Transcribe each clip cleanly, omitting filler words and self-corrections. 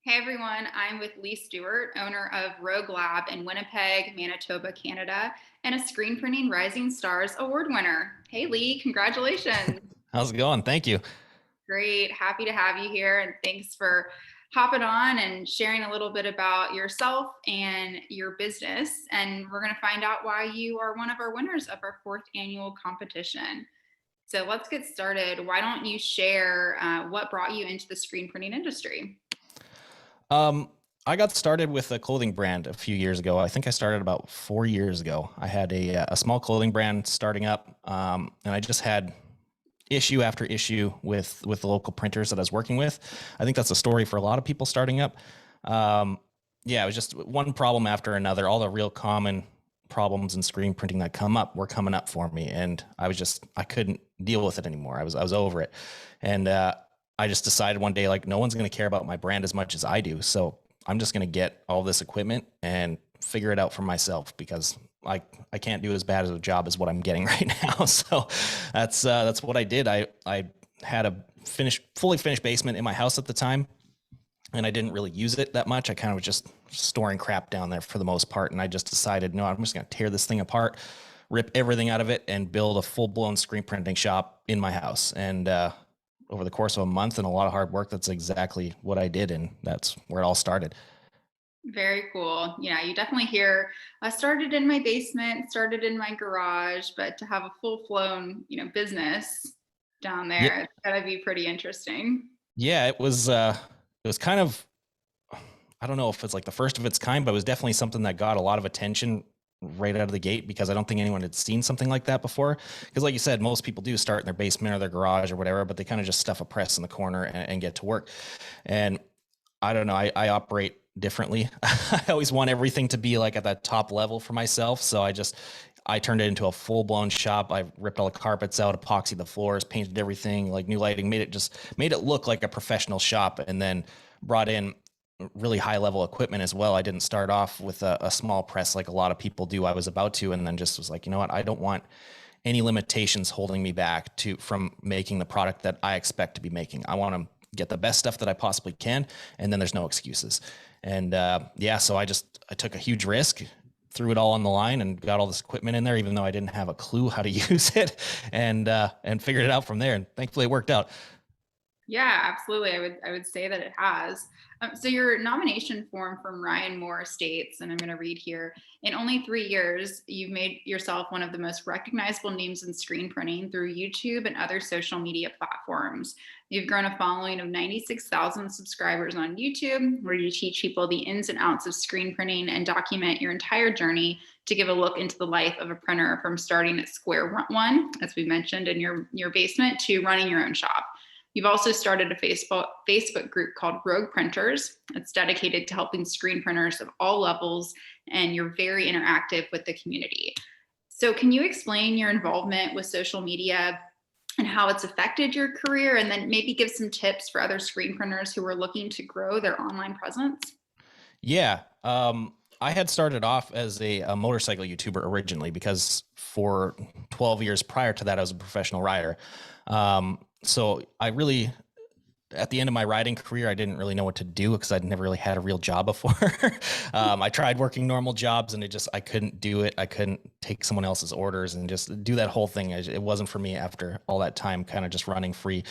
Hey everyone, I'm with Lee Stuart, owner of Rogue Lab in Winnipeg, Manitoba, Canada, and a Screen Printing Rising Stars Award winner. Hey Lee, congratulations. How's it going? Thank you. Great, happy to have you here, and thanks for hopping on and sharing a little bit about yourself and your business. And we're going to find out why you are one of our winners of our fourth annual competition. So let's get started. Why don't you share what brought you into the screen printing industry? Um, I got started with a clothing brand a few years ago. I think I started about 4 years ago. I had a small clothing brand starting up, and I just had issue after issue with the local printers that I was working with. I think that's a story for a lot of people starting up. Um, yeah, it was just one problem after another. All the real common problems in screen printing that come up were coming up for me, and I couldn't deal with it anymore. I was over it, and I just decided one day, like, no one's going to care about my brand as much as I do, so I'm just going to get all this equipment and figure it out for myself because I can't do as bad as a job as what I'm getting right now. So that's what I did. I had a fully finished basement in my house at the time, and I didn't really use it that much. I kind of was just storing crap down there for the most part, and I just decided, no, I'm just going to tear this thing apart, rip everything out of it, and build a full blown screen printing shop in my house. And over the course of a month and a lot of hard work, that's exactly what I did, and that's where it all started. Very cool. Yeah, you definitely hear I started in my basement, started in my garage, but to have a full-flown, business down Yeah, there, it's gotta be pretty interesting. yeah, it was kind of, I don't know if it's like the first of its kind, but it was definitely something that got a lot of attention right out of the gate because I don't think anyone had seen something like that before. Because, like you said, most people do start in their basement or their garage or whatever, but they kind of just stuff a press in the corner and get to work. And I don't know, I operate differently. I always want everything to be like at that top level for myself. So I turned it into a full blown shop. I ripped all the carpets out, epoxied the floors, painted everything, like new lighting, made it look like a professional shop, and then brought in really high level equipment as well. I didn't start off with a small press like a lot of people do. I was about to, and then just was like, you know what? I don't want any limitations holding me back from making the product that I expect to be making. I want to get the best stuff that I possibly can, and then there's no excuses. And yeah, so I took a huge risk, threw it all on the line, and got all this equipment in there, even though I didn't have a clue how to use it, and figured it out from there. And thankfully, it worked out. Yeah, absolutely. I would say that it has. So your nomination form from Ryan Moore states, and I'm going to read here: in only 3 years, you've made yourself one of the most recognizable names in screen printing through YouTube and other social media platforms. You've grown a following of 96,000 subscribers on YouTube, where you teach people the ins and outs of screen printing and document your entire journey to give a look into the life of a printer from starting at square one, as we mentioned, in your basement, to running your own shop. You've also started a Facebook group called Rogue Printers. It's dedicated to helping screen printers of all levels, and you're very interactive with the community. So, can you explain your involvement with social media and how it's affected your career, and then maybe give some tips for other screen printers who are looking to grow their online presence? Yeah. I had started off as a motorcycle YouTuber originally because for 12 years prior to that, I was a professional rider. So I really, at the end of my riding career, I didn't really know what to do because I'd never really had a real job before. I tried working normal jobs and I couldn't do it. I couldn't take someone else's orders and just do that whole thing. It wasn't for me after all that time, kind of just running free.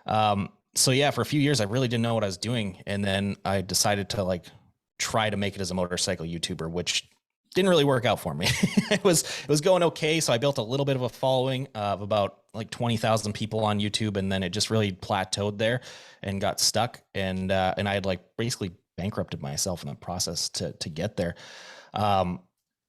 So yeah, for a few years, I really didn't know what I was doing. And then I decided to like try to make it as a motorcycle YouTuber, which didn't really work out for me. It was going okay. So I built a little bit of a following of about like 20,000 people on YouTube, and then it just really plateaued there and got stuck. And I had like basically bankrupted myself in the process to get there. Um,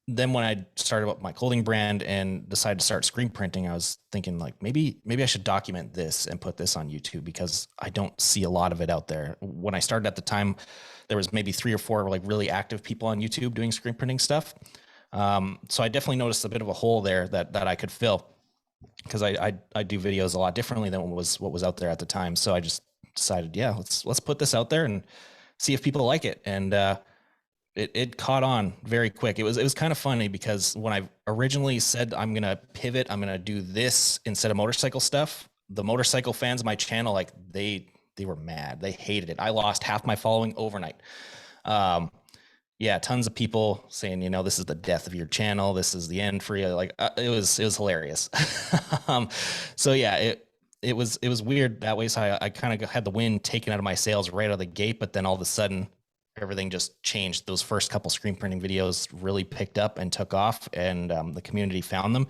then when I started up my clothing brand and decided to start screen printing, I was thinking like maybe I should document this and put this on YouTube because I don't see a lot of it out there. When I started at the time, there was maybe 3 or 4 like really active people on YouTube doing screen printing stuff. So I definitely noticed a bit of a hole there that I could fill because I do videos a lot differently than what was out there at the time. So I just decided, yeah, let's put this out there and see if people like it. And it caught on very quick. It was kind of funny because when I originally said I'm gonna pivot, I'm gonna do this instead of motorcycle stuff, the motorcycle fans of my channel, like they were mad. They hated it. I lost half my following overnight. Um, yeah, tons of people saying, this is the death of your channel. This is the end for you. Like it was hilarious. um, so yeah, it was weird that way. So I kind of had the wind taken out of my sails right out of the gate, but then all of a sudden everything just changed. Those first couple screen printing videos really picked up and took off, and the community found them.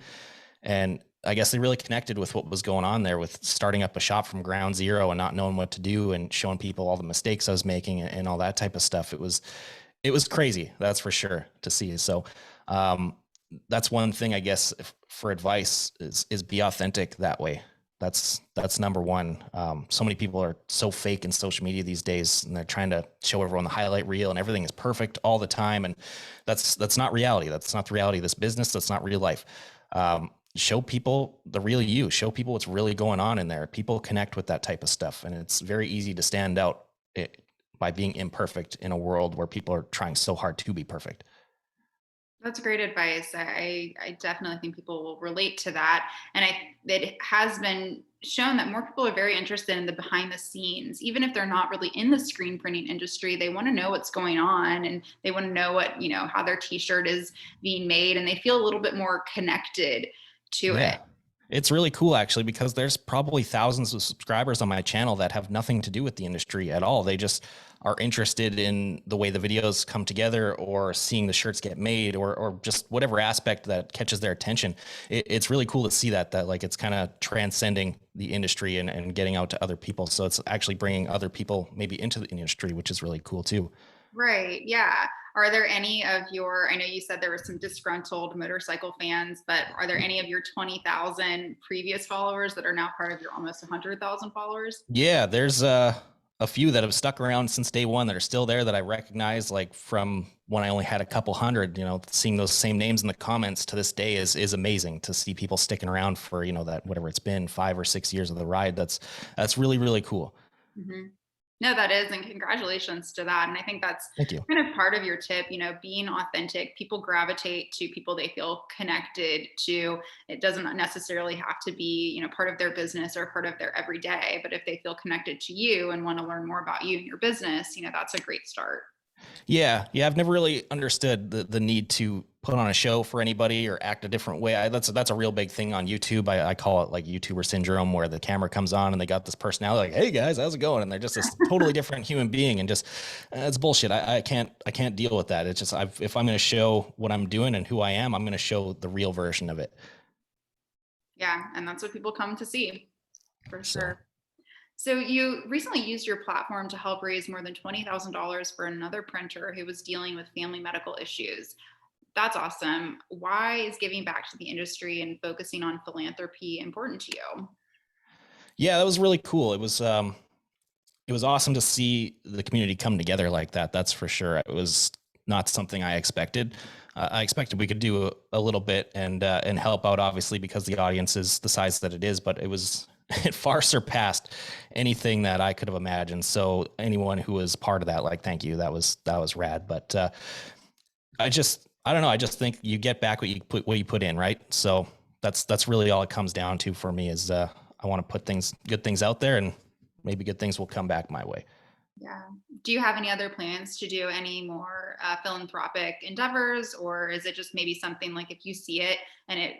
And I guess they really connected with what was going on there with starting up a shop from ground zero and not knowing what to do and showing people all the mistakes I was making and all that type of stuff. It was crazy, that's for sure, to see. So that's one thing, I guess, for advice is be authentic that way. That's number one. So many people are so fake in social media these days, and they're trying to show everyone the highlight reel and everything is perfect all the time. And that's not reality. That's not the reality of this business. That's not real life. Show people the real you. Show people what's really going on in there. People connect with that type of stuff, and it's very easy to stand out by being imperfect in a world where people are trying so hard to be perfect. That's great advice. I definitely think people will relate to that. And it has been shown that more people are very interested in the behind the scenes. Even if they're not really in the screen printing industry, they want to know what's going on, and they want to know how their t-shirt is being made, and they feel a little bit more connected to Yeah. it. It's really cool actually, because there's probably thousands of subscribers on my channel that have nothing to do with the industry at all. They just are interested in the way the videos come together, or seeing the shirts get made, or just whatever aspect that catches their attention. It's really cool to see that like it's kind of transcending the industry and getting out to other people. So it's actually bringing other people maybe into the industry, which is really cool too. Right. Yeah. Are there any of your, I know you said there were some disgruntled motorcycle fans, but are there any of your 20,000 previous followers that are now part of your almost 100,000 followers? Yeah, there's a few that have stuck around since day one that are still there that I recognize, like from when I only had a couple hundred. Seeing those same names in the comments to this day is amazing to see people sticking around for that whatever it's been 5 or 6 years of the ride. That's really really cool. Mhm. No, that is, and congratulations to that. And I think that's Thank you. kind of part of your tip, being authentic. People gravitate to people they feel connected to. It doesn't necessarily have to be, part of their business or part of their everyday, but if they feel connected to you and want to learn more about you and your business, that's a great start. Yeah. I've never really understood the need to put on a show for anybody or act a different way. That's a real big thing on YouTube. I call it like YouTuber syndrome, where the camera comes on and they got this personality, like, "Hey guys, how's it going?" And they're just this totally different human being, and just it's bullshit. I can't deal with that. It's just if I'm going to show what I'm doing and who I am, I'm going to show the real version of it. Yeah, and that's what people come to see, for So. sure. So you recently used your platform to help raise more than $20,000 for another printer who was dealing with family medical issues. That's awesome. Why is giving back to the industry and focusing on philanthropy important to you? Yeah, that was really cool. It was awesome to see the community come together like that. That's for sure. It was not something I expected. I expected we could do a little bit and help out, obviously, because the audience is the size that it is. But it far surpassed anything that I could have imagined. So anyone who was part of that, like, thank you. That was rad. But I don't know. I just think you get back what you put in, right? So that's really all it comes down to for me is I want to put good things out there, and maybe good things will come back my way. Yeah. Do you have any other plans to do any more philanthropic endeavors, or is it just maybe something like if you see it and it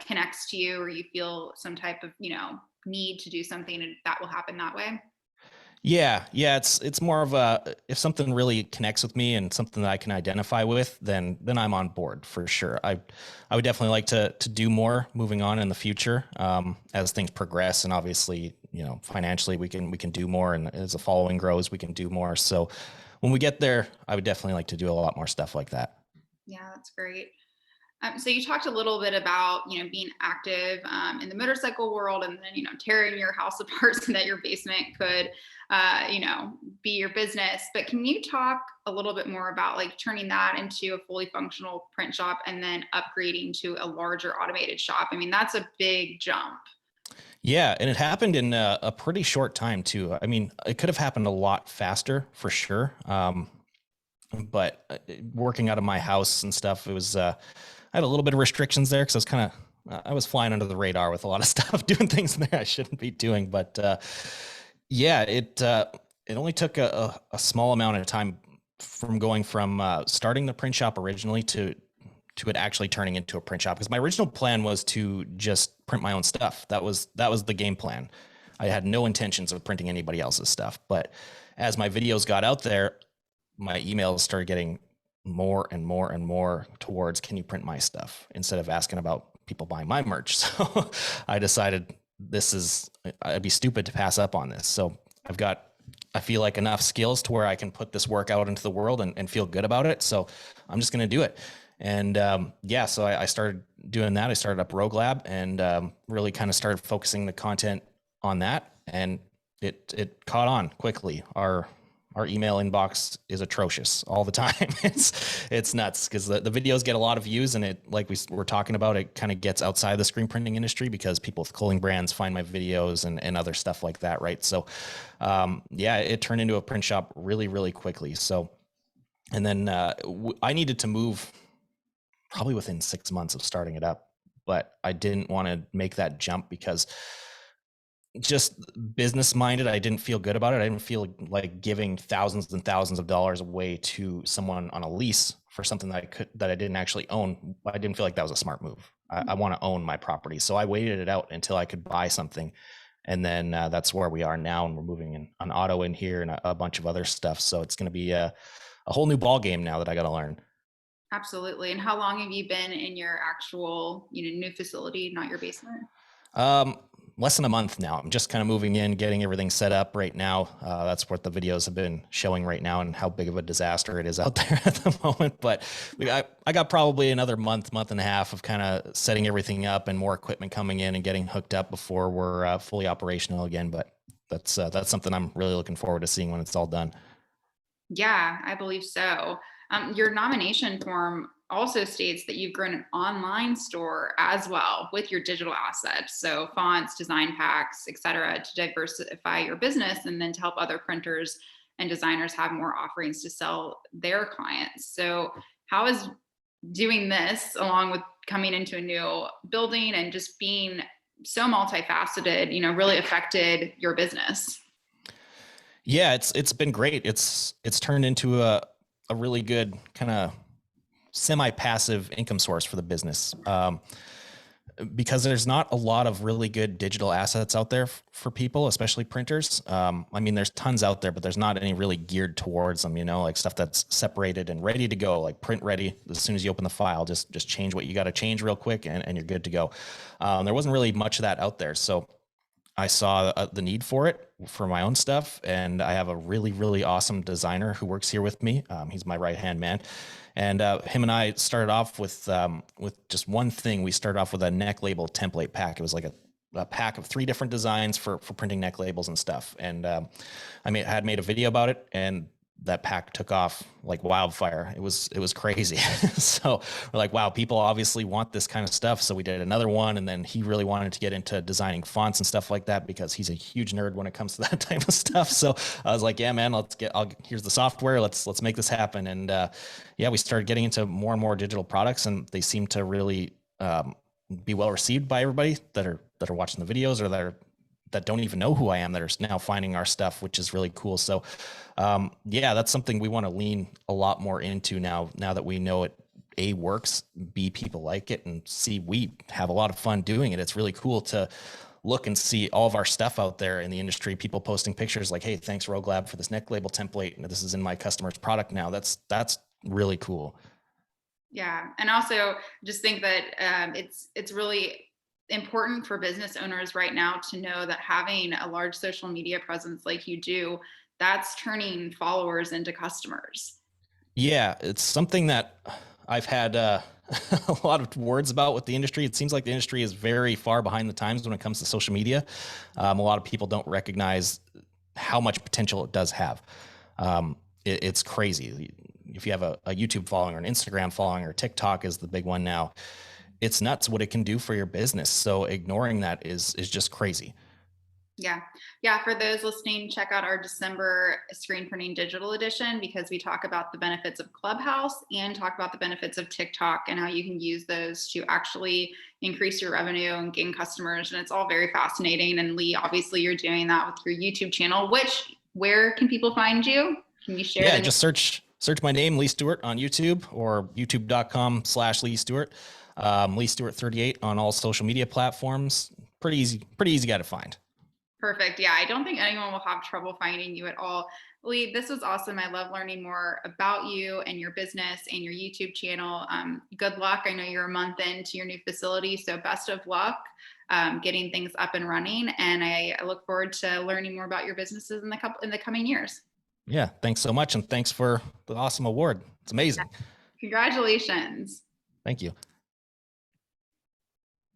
connects to you, or you feel some type of, need to do something, and that will happen that way? Yeah. It's more of a, if something really connects with me and something that I can identify with, then I'm on board for sure. I would definitely like to do more moving on in the future, as things progress, and obviously financially we can do more, and as the following grows we can do more. So when we get there, I would definitely like to do a lot more stuff like that. Yeah, that's great. So you talked a little bit about being active in the motorcycle world, and then tearing your house apart so that your basement could be your business. But can you talk a little bit more about like turning that into a fully functional print shop and then upgrading to a larger automated shop? I mean, that's a big jump. Yeah, and it happened in a pretty short time too. I mean, it could have happened a lot faster for sure. But working out of my house and stuff, it was I had a little bit of restrictions there because I was flying under the radar with a lot of stuff, doing things there I shouldn't be doing. But Yeah, it only took a small amount of time from going from starting the print shop originally to it actually turning into a print shop, because my original plan was to just print my own stuff. That was the game plan. I had no intentions of printing anybody else's stuff, but as my videos got out there, my emails started getting more and more and more towards, can you print my stuff, instead of asking about people buying my merch. So I decided I'd be stupid to pass up on this. So I've got, I feel like, enough skills to where I can put this work out into the world and feel good about it. So I'm just going to do it. And yeah, so I started doing that. I started up Rogue Lab and really kind of started focusing the content on that. And it caught on quickly. Our email inbox is atrocious all the time. It's nuts because the videos get a lot of views, and it, like we were talking about, it kind of gets outside the screen printing industry because people with clothing brands find my videos and other stuff like that, right? So yeah, it turned into a print shop really, really quickly. So, and then I needed to move probably within 6 months of starting it up, but I didn't want to make that jump because just business minded, I didn't feel good about it. I didn't feel like giving thousands and thousands of dollars away to someone on a lease for something that I didn't actually own. I didn't feel like that was a smart move. I want to own my property, so I waited it out until I could buy something, and then that's where we are now, and we're moving in an auto in here and a bunch of other stuff. So it's going to be a whole new ball game now that I got to learn. Absolutely. And how long have you been in your actual, new facility, not your basement? Um, Less than a month now. I'm just kind of moving in, getting everything set up right now. That's what the videos have been showing right now, and how big of a disaster it is out there at the moment. But I got probably another month and a half of kind of setting everything up and more equipment coming in and getting hooked up before we're fully operational again. But that's something I'm really looking forward to seeing when it's all done. Yeah, I believe so. Your nomination form also states that you've grown an online store as well with your digital assets. So fonts, design packs, et cetera, to diversify your business and then to help other printers and designers have more offerings to sell their clients. So how is doing this along with coming into a new building and just being so multifaceted, really affected your business? Yeah, it's been great. It's turned into a really good kind of semi-passive income source for the business. Because there's not a lot of really good digital assets out there for people, especially printers. I mean, there's tons out there, but there's not any really geared towards them, like stuff that's separated and ready to go, like print ready. As soon as you open the file, just change what you got to change real quick, and you're good to go. There wasn't really much of that out there. So I saw the need for it for my own stuff, and I have a really, really awesome designer who works here with me. He's my right hand man, and him and I started off with just one thing. We started off with a neck label template pack. It was like a pack of 3 different designs for printing neck labels and stuff. And had made a video about it, and that pack took off like wildfire. It was crazy. So we're like, wow, people obviously want this kind of stuff. So we did another one, and then he really wanted to get into designing fonts and stuff like that because he's a huge nerd when it comes to that type of stuff. So I was like, yeah, man, here's the software. Let's make this happen. And yeah, we started getting into more and more digital products, and they seem to really be well received by everybody that are watching the videos, or that don't even know who I am, that are now finding our stuff, which is really cool. So, yeah, that's something we want to lean a lot more into now that we know it, A, works, B, people like it, and C, we have a lot of fun doing it. It's really cool to look and see all of our stuff out there in the industry, people posting pictures like, hey, thanks Rogue Lab for this neck label template, and this is in my customer's product now. That's really cool. Yeah, and also just think that it's really important for business owners right now to know that having a large social media presence like you do, that's turning followers into customers. Yeah, it's something that I've had a lot of words about with the industry. It seems like the industry is very far behind the times when it comes to social media. A lot of people don't recognize how much potential it does have. It's crazy. If you have a YouTube following, or an Instagram following, or TikTok is the big one now, it's nuts what it can do for your business. So ignoring that is just crazy. Yeah. Yeah. For those listening, check out our December screen printing digital edition because we talk about the benefits of Clubhouse and talk about the benefits of TikTok and how you can use those to actually increase your revenue and gain customers. And it's all very fascinating. And Lee, obviously, you're doing that with your YouTube channel, where can people find you? Can you share Yeah, the name? just search my name, Lee Stuart, on YouTube or youtube.com/Lee Stuart. Lee Stuart 38 on all social media platforms. Pretty easy guy to find. Perfect. Yeah, I don't think anyone will have trouble finding you at all. Lee, this was awesome. I love learning more about you and your business and your YouTube channel. Good luck. I know you're a month into your new facility, so best of luck getting things up and running. And I look forward to learning more about your businesses in the coming years. Yeah, thanks so much, and thanks for the awesome award. It's amazing. Congratulations. Thank you.